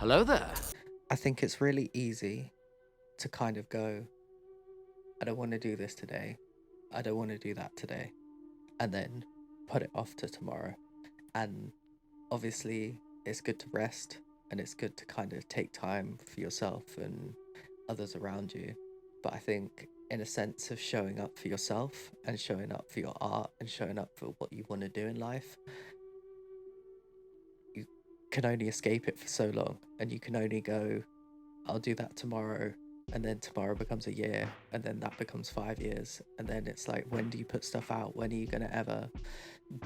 Hello there. I think it's really easy to kind of go, I don't want to do this today. I don't want to do that today. And then put it off to tomorrow. And obviously, it's good to rest and it's good to kind of take time for yourself and others around you. But I think, in a sense of showing up for yourself and showing up for your art and showing up for what you want to do in life, you can only escape it for so long. And you can only go, I'll do that tomorrow, and then tomorrow becomes a year, and then that becomes 5 years, and then it's like, when do you put stuff out? When are you going to ever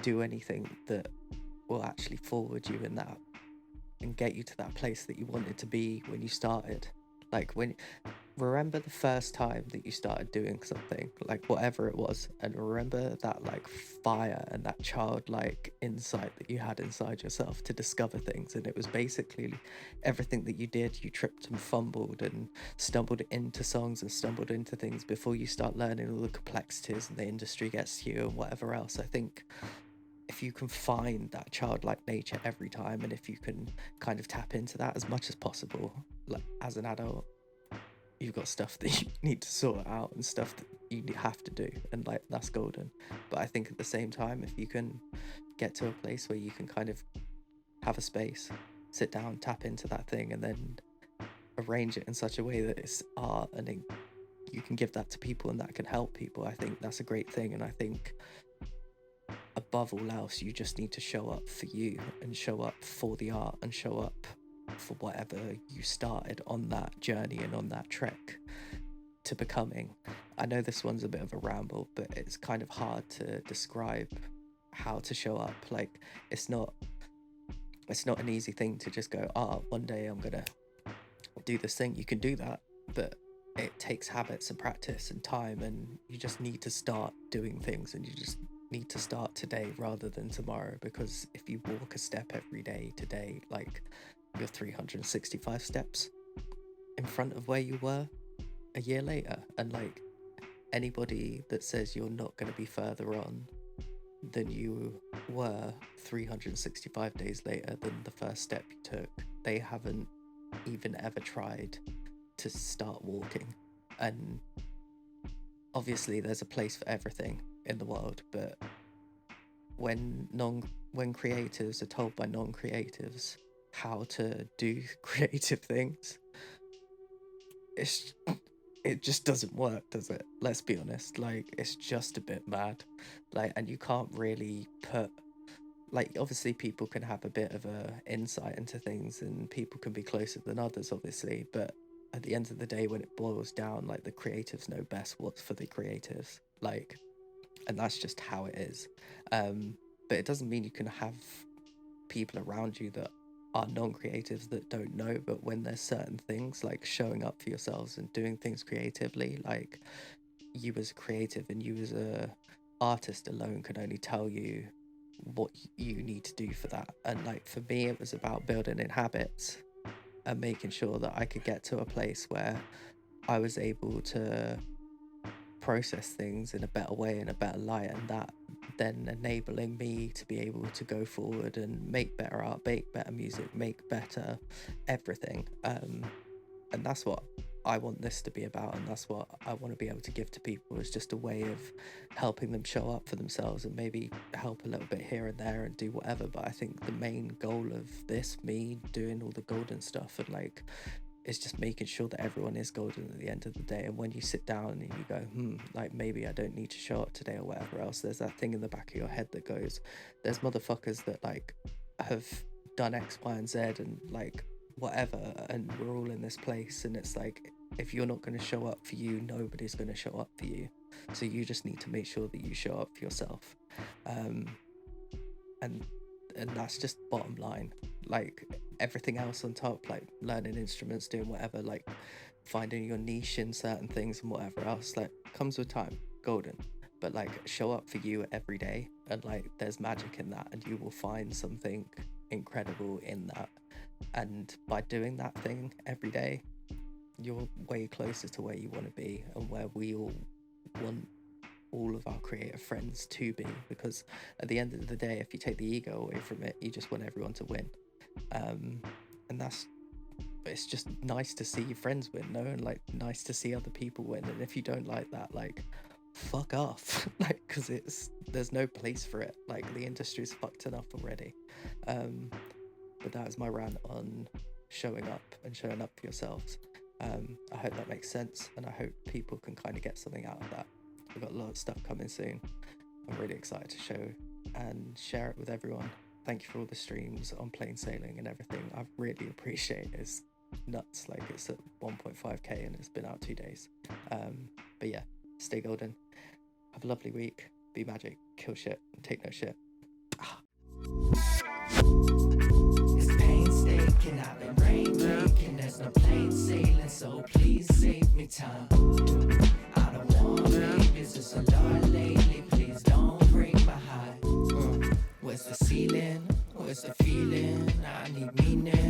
do anything that will actually forward you in that and get you to that place that you wanted to be when you started? Like, remember the first time that you started doing something, like whatever it was, and remember that like fire and that childlike insight that you had inside yourself to discover things. And it was basically everything that you did, you tripped and fumbled and stumbled into songs and stumbled into things before you start learning all the complexities and the industry gets to you and whatever else. I think if you can find that childlike nature every time, and if you can kind of tap into that as much as possible, like as an adult, you've got stuff that you need to sort out and stuff that you have to do, and like that's golden. But I think at the same time, if you can get to a place where you can kind of have a space, sit down, tap into that thing, and then arrange it in such a way that it's art, and then you can give that to people and that can help people, I think that's a great thing. And I think above all else, you just need to show up for you and show up for the art and show up for whatever you started on that journey and on that trek to becoming. I know this one's a bit of a ramble, but it's kind of hard to describe how to show up. Like, it's not an easy thing to just go, one day I'm gonna do this thing. You can do that, but it takes habits and practice and time, and you just need to start doing things, and you just need to start today rather than tomorrow. Because if you walk a step every day today, like, you're 365 steps in front of where you were a year later. And like, anybody that says you're not going to be further on than you were 365 days later than the first step you took, they haven't even ever tried to start walking. And obviously there's a place for everything in the world, but when creatives are told by non-creatives how to do creative things, it just doesn't work, does it? Let's be honest. Like, it's just a bit mad. Like, and you can't really put, like, obviously people can have a bit of a insight into things and people can be closer than others, obviously, but at the end of the day, when it boils down, like, the creatives know best what's for the creatives, like, and that's just how it is. But it doesn't mean you can have people around you that are non-creatives that don't know. But when there's certain things like showing up for yourselves and doing things creatively, like, you as a creative and you as a artist alone can only tell you what you need to do for that. And like, for me, it was about building in habits and making sure that I could get to a place where I was able to process things in a better way, in a better light, and that then enabling me to be able to go forward and make better art, make better music, make better everything. And that's what I want this to be about, and that's what I want to be able to give to people, is just a way of helping them show up for themselves and maybe help a little bit here and there and do whatever. But I think the main goal of this, me doing all the golden stuff, and like, it's just making sure that everyone is golden at the end of the day. And when you sit down and you go, like, maybe I don't need to show up today or whatever else, there's that thing in the back of your head that goes, there's motherfuckers that like have done X, Y, and Z and like whatever, and we're all in this place. And it's like, if you're not going to show up for you, nobody's going to show up for you. So you just need to make sure that you show up for yourself. And that's just bottom line. Like, everything else on top, like learning instruments, doing whatever, like finding your niche in certain things and whatever else, like, comes with time, golden. But like, show up for you every day, and like, there's magic in that, and you will find something incredible in that. And by doing that thing every day, you're way closer to where you want to be, and where we all want all of our creative friends to be. Because at the end of the day, if you take the ego away from it, you just want everyone to win. And that's it's just nice to see your friends win, no? And like nice to see other people win. And if you don't like that, like fuck off. Like, because there's no place for it. Like, the industry's fucked enough already. But that is my rant on showing up and showing up for yourselves. I hope that makes sense, and I hope people can kind of get something out of that. We've got a lot of stuff coming soon. I'm really excited to show and share it with everyone. Thank you for all the streams on Plain Sailing and everything. I really appreciate it. It's nuts. Like, it's at 1.5k and it's been out 2 days. But yeah, stay golden. Have a lovely week. Be magic. Kill shit. Take no shit. It's painstaking, I've been rainmaking. There's no plain sailing, so please save me time. I don't want babies, it's a lot lately. Please don't break my heart. Where's the ceiling? Where's the feeling? I need meaning.